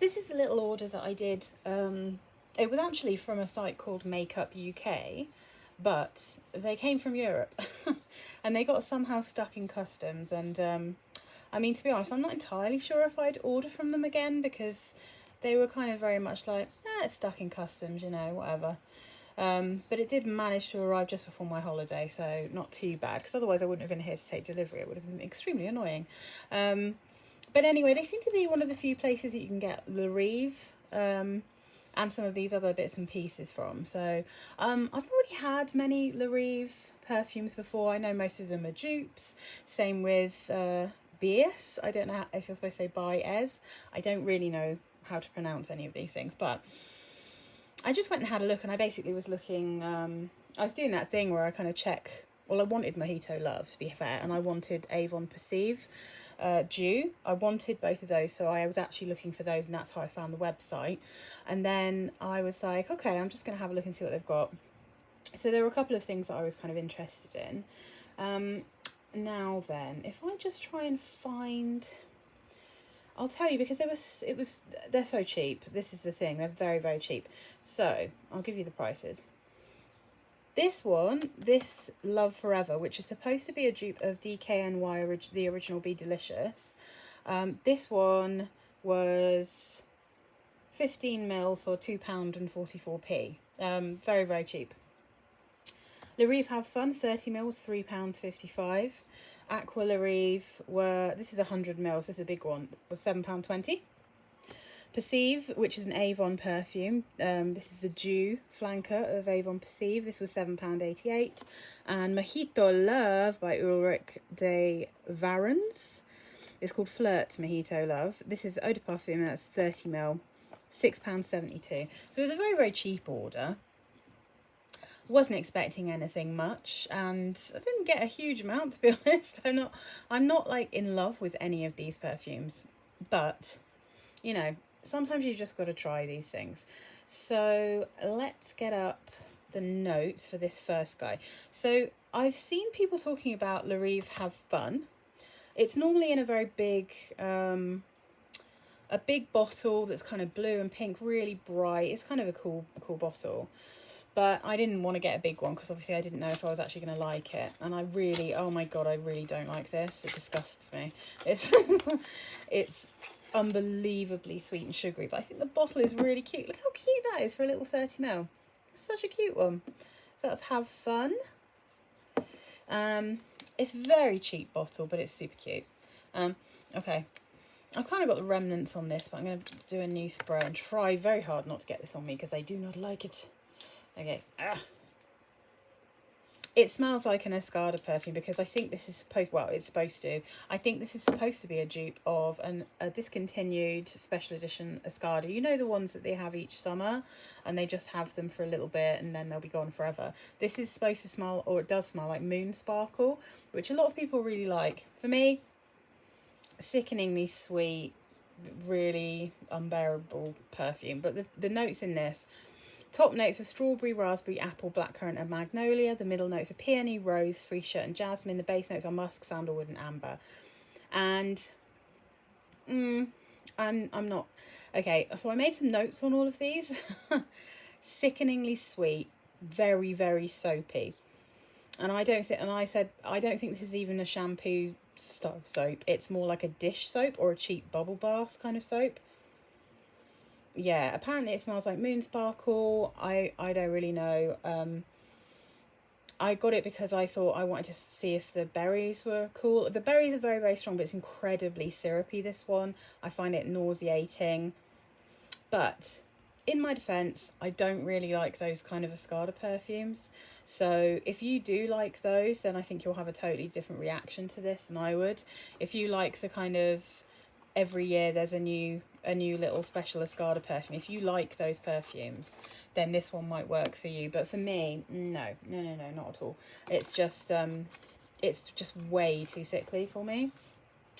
This is the little order that I did. It was actually from a site called Makeup UK, but they came from Europe and they got somehow stuck in customs. And I mean, to be honest, I'm not entirely sure if I'd order from them again, because they were kind of very much like, it's stuck in customs, you know, whatever. But it did manage to arrive just before my holiday, so not too bad, because otherwise I wouldn't have been here to take delivery. It would have been extremely annoying. But anyway, they seem to be one of the few places that you can get the Rive and some of these other bits and pieces from. So I've already had many Le Rive perfumes before. I know most of them are dupes. Same with Be.es. I don't know if you're supposed to say Bi.es. I don't really know how to pronounce any of these things, but I just went and had a look, and I basically was looking, I was doing that thing where I kind of check, well, I wanted Mojito Love, to be fair, and I wanted Avon Perceive Dew. I wanted both of those, so I was actually looking for those, and that's how I found the website. And then I was like, okay, I'm just going to have a look and see what they've got. So there were a couple of things that I was kind of interested in. Now then, if I just try and find, I'll tell you, because they're so cheap. This is the thing, they're very, very cheap. So I'll give you the prices. This one, this Love Forever, which is supposed to be a dupe of DKNY, the original Be Delicious. This one was 15ml for £2.44. Very, very cheap. The Rive Have Fun, 30ml was £3.55. Aqua La Rive this is 100ml, so this is a big one, was £7.20. Perceive, which is an Avon perfume. This is the Dew flanker of Avon Perceive. This was £7.88. And Mojito Love by Ulric de Varens. It's called Flirt Mojito Love. This is eau de parfum, that's 30ml, £6.72. So it was a very, very cheap order. Wasn't expecting anything much, and I didn't get a huge amount, to be honest. I'm not like in love with any of these perfumes, but you know, sometimes you just got to try these things. So let's get up the notes for this first guy. So I've seen people talking about Le Rive Have Fun. It's normally in a very big, a big bottle that's kind of blue and pink, really bright. It's kind of a cool bottle. But I didn't want to get a big one because obviously I didn't know if I was actually going to like it. And I really, oh my God, I really don't like this. It disgusts me. It's unbelievably sweet and sugary, but I think the bottle is really cute. Look how cute that is for a little 30ml. It's such a cute one. So let's Have Fun. It's a very cheap bottle, but it's super cute. Okay, I've kind of got the remnants on this, but I'm going to do a new spray and try very hard not to get this on me because I do not like it. Okay. It smells like an Escada perfume because I think this is supposed to. I think this is supposed to be a dupe of a discontinued special edition Escada. You know, the ones that they have each summer and they just have them for a little bit and then they'll be gone forever. This is supposed to smell, or it does smell, like Moonsparkle, which a lot of people really like. For me, sickeningly sweet, really unbearable perfume. But the notes in this, top notes are strawberry, raspberry, apple, blackcurrant and magnolia. The middle notes are peony, rose, freesia and jasmine. The base notes are musk, sandalwood and amber. And I'm not... Okay, so I made some notes on all of these. Sickeningly sweet, very, very soapy. And I don't think this is even a shampoo style soap. It's more like a dish soap or a cheap bubble bath kind of soap. Yeah, apparently it smells like Moonsparkle. I don't really know. I got it because I thought I wanted to see if the berries were cool. The berries are very, very strong, but it's incredibly syrupy, this one. I find it nauseating. But in my defense, I don't really like those kind of Escada perfumes. So if you do like those, then I think you'll have a totally different reaction to this than I would. If you like the kind of every year there's a new little special Escada perfume, if you like those perfumes, then this one might work for you. But for me, no, not at all. It's just way too sickly for me.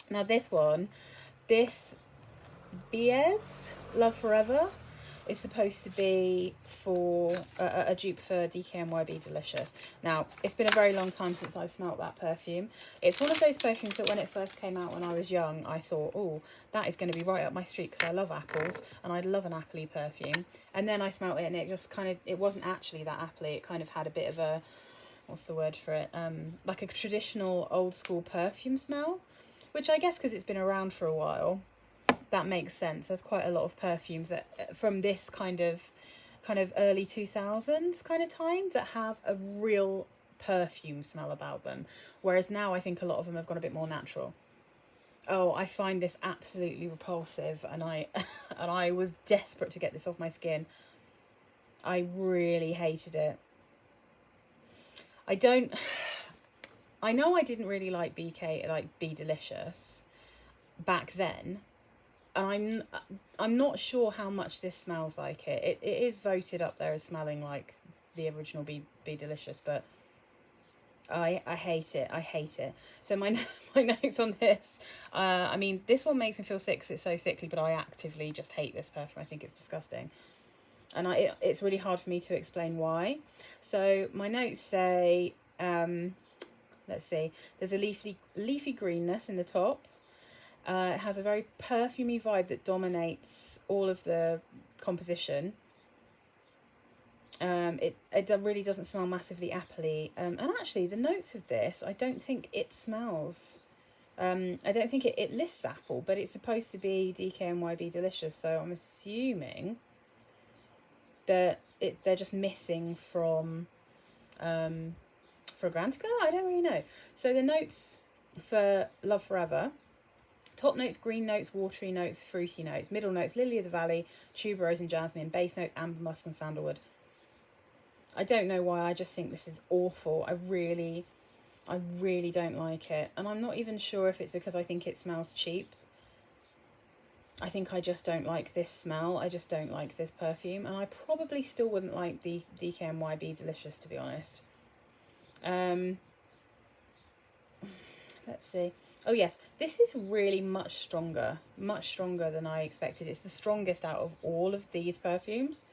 Now this one, this Be.es Love Forever, is supposed to be for a dupe for DKNY Be Delicious. Now, it's been a very long time since I've smelt that perfume. It's one of those perfumes that when it first came out when I was young, I thought, oh, that is going to be right up my street because I love apples and I'd love an appley perfume. And then I smelt it and it just kind of, it wasn't actually that appley. It kind of had a bit of a, what's the word for it? Like a traditional old school perfume smell, which I guess because it's been around for a while, that makes sense. There's quite a lot of perfumes that from this kind of early 2000s kind of time that have a real perfume smell about them, whereas now I think a lot of them have gone a bit more natural. Oh, I find this absolutely repulsive, and I was desperate to get this off my skin. I really hated it. I know I didn't really like Be Delicious back then, and I'm not sure how much this smells like it. It is voted up there as smelling like the original Be Delicious, but I hate it. I hate it. So my notes on this, I mean, this one makes me feel sick because it's so sickly, but I actively just hate this perfume. I think it's disgusting. And it's really hard for me to explain why. So my notes say, let's see, there's a leafy greenness in the top. It has a very perfumey vibe that dominates all of the composition. It really doesn't smell massively appley. And actually, the notes of this, I don't think it smells. I don't think it lists apple, but it's supposed to be DKNY Be Delicious. So I'm assuming that they're just missing from Fragrantica. I don't really know. So the notes for Love Forever. Top notes, green notes, watery notes, fruity notes. Middle notes, lily of the valley, tuberose and jasmine. Base notes, amber musk and sandalwood. I don't know why, I just think this is awful. I really don't like it. And I'm not even sure if it's because I think it smells cheap. I think I just don't like this smell. I just don't like this perfume. And I probably still wouldn't like the DKNY Be Delicious, to be honest. Let's see. Oh yes, this is really much stronger than I expected. It's the strongest out of all of these perfumes.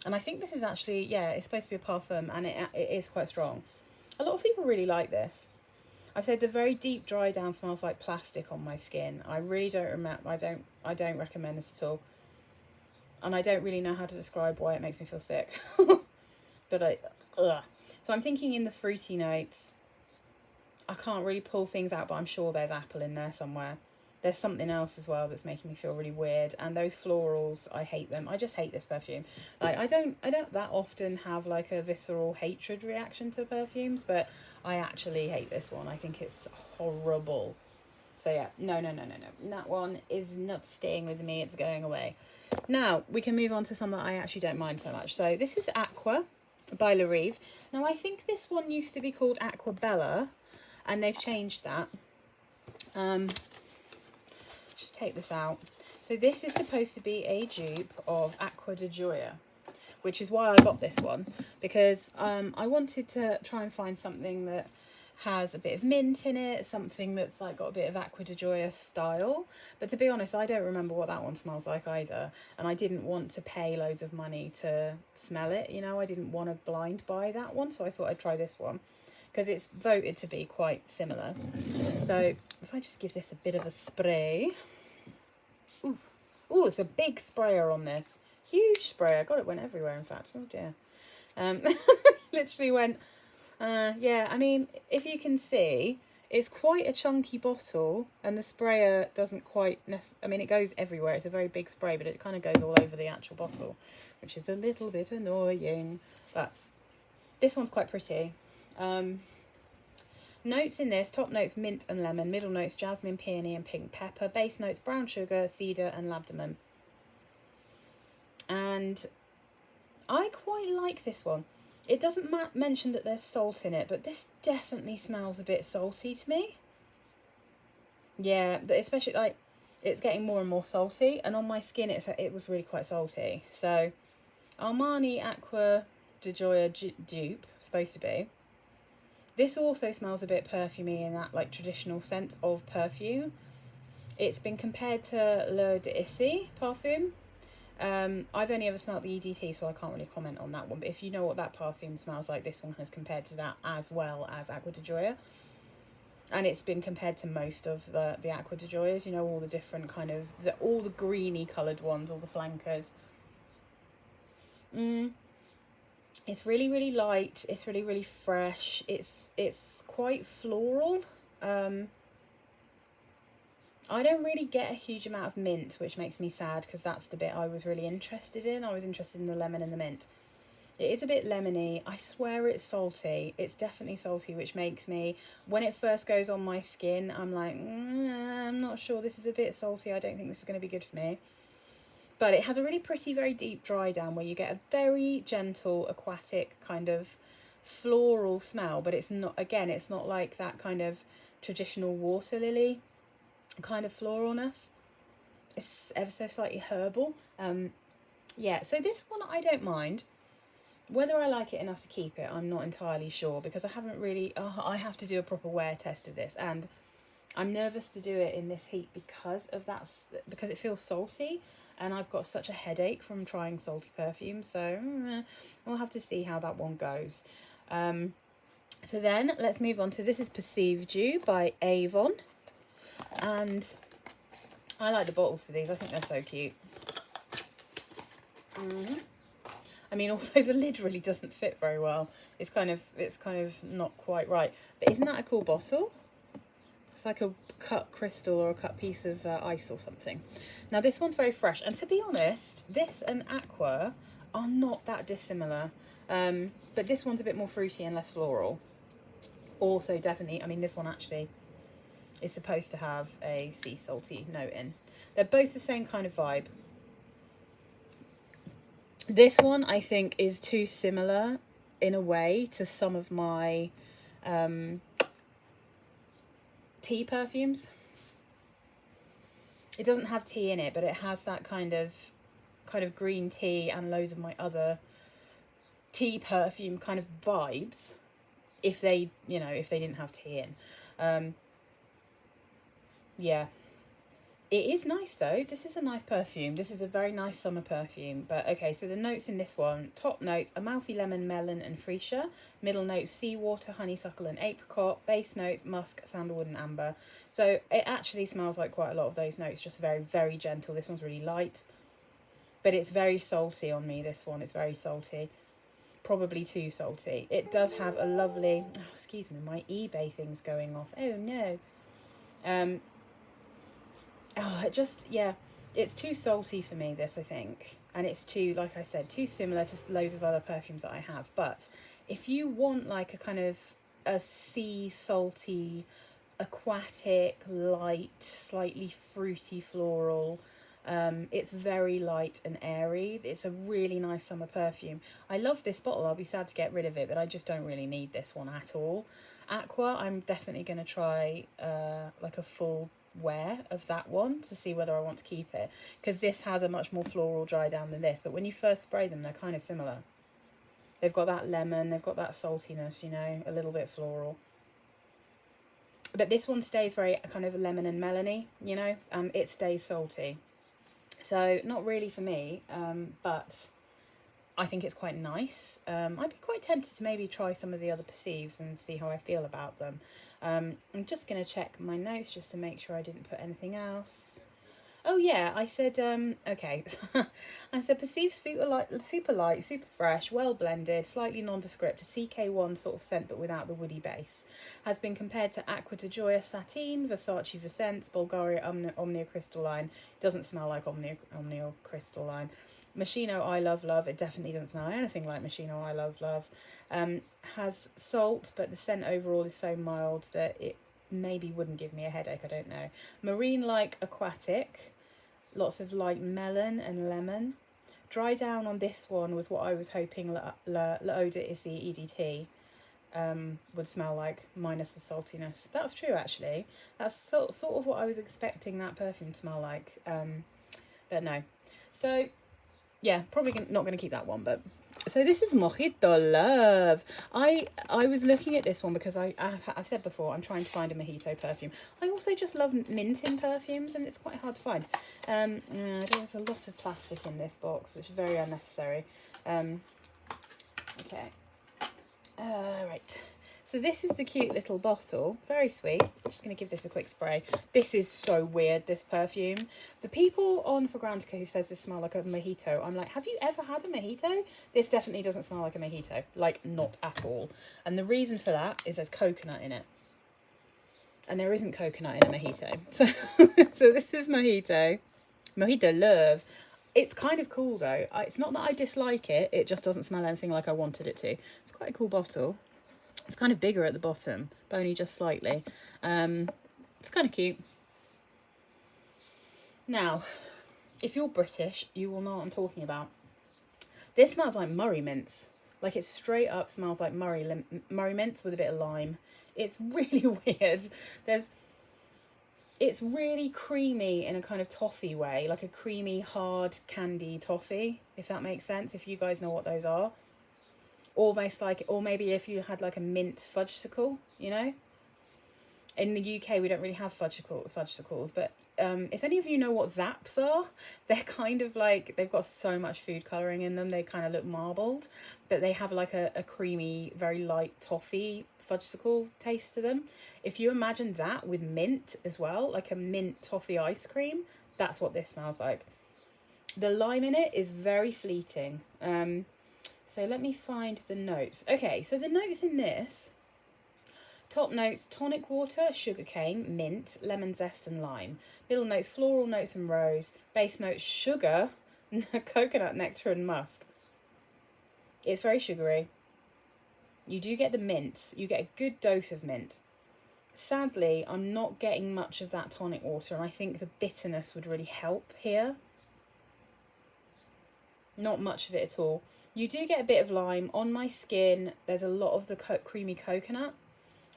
And I think this is actually, yeah, it's supposed to be a parfum, and it is quite strong. A lot of people really like this. I've said the very deep dry down smells like plastic on my skin. I really don't remember, I don't recommend this at all. And I don't really know how to describe why it makes me feel sick. But so I'm thinking in the fruity notes, I can't really pull things out, but I'm sure there's apple in there somewhere. There's something else as well that's making me feel really weird. And those florals, I hate them. I just hate this perfume. Like, I don't that often have like a visceral hatred reaction to perfumes, but I actually hate this one. I think it's horrible. So yeah, no. That one is not staying with me. It's going away. Now, we can move on to some that I actually don't mind so much. So this is Aqua by Rive. Now, I think this one used to be called Aqua Bella, and they've changed that. Just take this out. So this is supposed to be a dupe of Acqua de Gioia, which is why I got this one, because I wanted to try and find something that has a bit of mint in it, something that's like got a bit of Acqua de Gioia style. But to be honest, I don't remember what that one smells like either, and I didn't want to pay loads of money to smell it, you know. I didn't want to blind buy that one, so I thought I'd try this one because it's voted to be quite similar. So if I just give this a bit of a spray. Ooh, it's a big sprayer on this. Huge sprayer. God, it went everywhere, in fact. Oh, dear. Literally went, yeah, I mean, if you can see, it's quite a chunky bottle, and the sprayer doesn't quite, I mean, it goes everywhere. It's a very big spray, but it kind of goes all over the actual bottle, which is a little bit annoying. But this one's quite pretty. Notes in this, top notes mint and lemon, middle notes jasmine, peony and pink pepper, base notes brown sugar, cedar and labdanum. And I quite like this one. It doesn't mention that there's salt in it, but this definitely smells a bit salty to me. Yeah, especially like it's getting more and more salty, and on my skin it was really quite salty. So Armani Acqua de Gioia dupe, supposed to be. This also smells a bit perfumey in that like traditional sense of perfume. It's been compared to Le d'Issy Parfum, I've only ever smelled the EDT, so I can't really comment on that one. But if you know what that perfume smells like, this one has compared to that, as well as Acqua di Gioia. And it's been compared to most of the Acqua di Gioias, you know, all the different kind of, all the greeny coloured ones, all the flankers. It's really, really light. It's really, really fresh. It's quite floral. I don't really get a huge amount of mint, which makes me sad, because that's the bit I was really interested in. I was interested in the lemon and the mint. It is a bit lemony. I swear it's salty. It's definitely salty, which makes me, when it first goes on my skin, I'm like, I'm not sure, this is a bit salty. I don't think this is going to be good for me. But it has a really pretty, very deep dry down, where you get a very gentle, aquatic kind of floral smell. But it's not, again, it's not like that kind of traditional water lily kind of floralness. It's ever so slightly herbal. Yeah, so this one I don't mind. Whether I like it enough to keep it, I'm not entirely sure, because I haven't really, I have to do a proper wear test of this, and I'm nervous to do it in this heat because of that, because it feels salty, and I've got such a headache from trying salty perfumes. So we'll have to see how that one goes. So then let's move on to, this is Perceive Dew by Avon, and I like the bottles for these. I think they're so cute. I mean, although the lid really doesn't fit very well, it's kind of not quite right. But isn't that a cool bottle? It's like a cut crystal or a cut piece of ice or something. Now this one's very fresh, and to be honest, this and Aqua are not that dissimilar. But this one's a bit more fruity and less floral. Also, definitely, I mean, this one actually is supposed to have a sea salty note in. They're both the same kind of vibe. This one, I think, is too similar in a way to some of my tea perfumes. It doesn't have tea in it, but it has that kind of green tea and loads of my other tea perfume kind of vibes, if they, you know, if they didn't have tea in. Yeah. It is nice though. This is a nice perfume. This is a very nice summer perfume. But okay, so the notes in this one: top notes, Amalfi lemon, melon and freesia. Middle notes, seawater, honeysuckle and apricot. Base notes, musk, sandalwood and amber. So it actually smells like quite a lot of those notes, just very, very gentle. This one's really light, but it's very salty on me, this one. It's very salty. Probably too salty. It does have a lovely, oh, excuse me, my eBay thing's going off. Oh no. Oh, it just, yeah, it's too salty for me, this, I think. And it's too, like I said, too similar to loads of other perfumes that I have. But if you want like a kind of a sea salty, aquatic, light, slightly fruity floral, it's very light and airy. It's a really nice summer perfume. I love this bottle. I'll be sad to get rid of it, but I just don't really need this one at all. Aqua, I'm definitely going to try like a full wear of that one to see whether I want to keep it, because this has a much more floral dry down than this, but when you first spray them, they're kind of similar. They've got that lemon, they've got that saltiness, you know, a little bit floral. But this one stays very kind of lemon and melony, you know, it stays salty. So not really for me, but I think it's quite nice. I'd be quite tempted to maybe try some of the other Perceives and see how I feel about them. I'm just going to check my notes just to make sure I didn't put anything else. Oh yeah, I said, okay, I said Perceive super light, super fresh, well blended, slightly nondescript, a CK1 sort of scent but without the woody base. Has been compared to Acqua di Gioia Satin, Versace Vicence, Bulgaria Omnia Crystalline. Doesn't smell like Omnia Crystalline. Mojito I Love Love, it definitely doesn't smell anything like Mojito I Love Love. Has salt, but the scent overall is so mild that it maybe wouldn't give me a headache, I don't know. Marine like aquatic, lots of light melon and lemon. Dry down on this one was what I was hoping L'Eau de Issy EDT would smell like, minus the saltiness. That's true actually. That's sort of what I was expecting that perfume to smell like, but no. So yeah, probably not going to keep that one, but So this is Mojito Love. I was looking at this one because I've said before, I'm trying to find a mojito perfume. I also just love mint in perfumes, and it's quite hard to find. There's a lot of plastic in this box, which is very unnecessary. Okay. Right. So this is the cute little bottle. Very sweet. I'm just going to give this a quick spray. This is so weird, this perfume. The people on Fragrantica who says this smells like a mojito, I'm like, have you ever had a mojito? This definitely doesn't smell like a mojito. Like, not at all. And the reason for that is there's coconut in it. And there isn't coconut in a mojito. So this is Mojito. Mojito Love. It's kind of cool though. It's not that I dislike it. It just doesn't smell anything like I wanted it to. It's quite a cool bottle. It's kind of bigger at the bottom, but only just slightly. It's kind of cute. Now, if you're British, you will know what I'm talking about. This smells like Murray mints. Like, it straight up smells like Murray mints with a bit of lime. It's really weird. It's really creamy in a kind of toffee way, like a creamy, hard candy toffee, if that makes sense, if you guys know what those are. Almost like, or maybe if you had like a mint fudgesicle, you know. In the UK, we don't really have fudgesicles, but if any of you know what zaps are, they're kind of like, they've got so much food colouring in them, they kind of look marbled, but they have like a creamy, very light toffee fudgesicle taste to them. If you imagine that with mint as well, like a mint toffee ice cream, that's what this smells like. The lime in it is very fleeting. So let me find the notes. Okay, so the notes in this, top notes, tonic water, sugarcane, mint, lemon zest and lime. Middle notes, floral notes and rose. Base notes, sugar, coconut, nectar and musk. It's very sugary. You do get the mint. You get a good dose of mint. Sadly, I'm not getting much of that tonic water, and I think the bitterness would really help here. Not much of it at all. You do get a bit of lime. On my skin, there's a lot of the creamy coconut.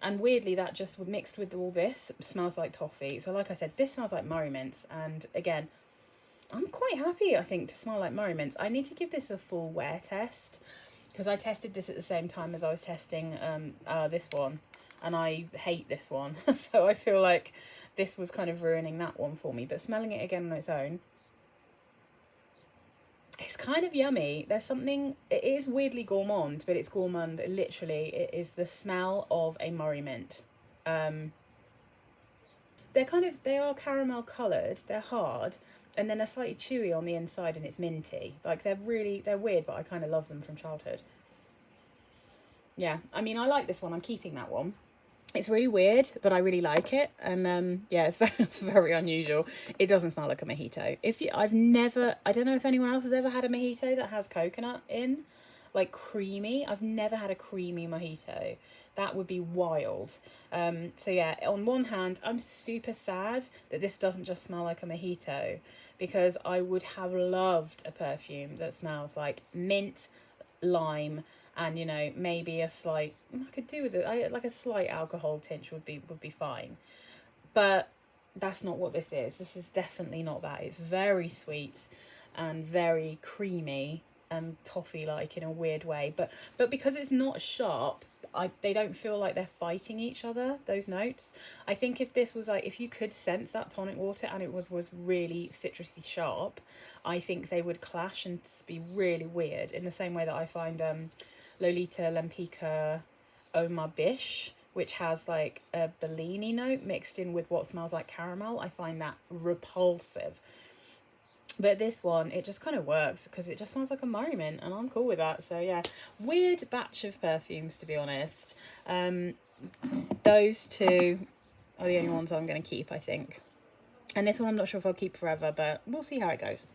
And weirdly, that just mixed with all this smells like toffee. So like I said, this smells like Murray mints. And again, I'm quite happy, I think, to smell like Murray mints. I need to give this a full wear test, because I tested this at the same time as I was testing this one. And I hate this one. So I feel like this was kind of ruining that one for me. But smelling it again on its own, it's kind of yummy. There's something, it is weirdly gourmand, but it's gourmand, literally. It is the smell of a Murray mint. They are caramel coloured, they're hard, and then they're slightly chewy on the inside, and it's minty. Like, they're weird, but I kind of love them from childhood. Yeah, I mean, I like this one. I'm keeping that one. It's really weird, but I really like it. And yeah, it's very unusual. It doesn't smell like a mojito. I don't know if anyone else has ever had a mojito that has coconut in, like creamy. I've never had a creamy mojito. That would be wild. So yeah, on one hand, I'm super sad that this doesn't just smell like a mojito, because I would have loved a perfume that smells like mint, lime, and, you know, maybe a slight, I could do with it, like a slight alcohol tinge would be fine. But that's not what this is. This is definitely not that. It's very sweet and very creamy and toffee-like in a weird way. But because it's not sharp, they don't feel like they're fighting each other, those notes. I think if this was like, if you could sense that tonic water and it was really citrusy sharp, I think they would clash and be really weird, in the same way that I find Lolita Lempicka Oma Bish, which has like a Bellini note mixed in with what smells like caramel. I find that repulsive. But this one, it just kind of works because it just smells like a Murray mint, and I'm cool with that. So yeah, weird batch of perfumes, to be honest. Those two are the only ones I'm going to keep, I think. And this one I'm not sure if I'll keep forever, but we'll see how it goes.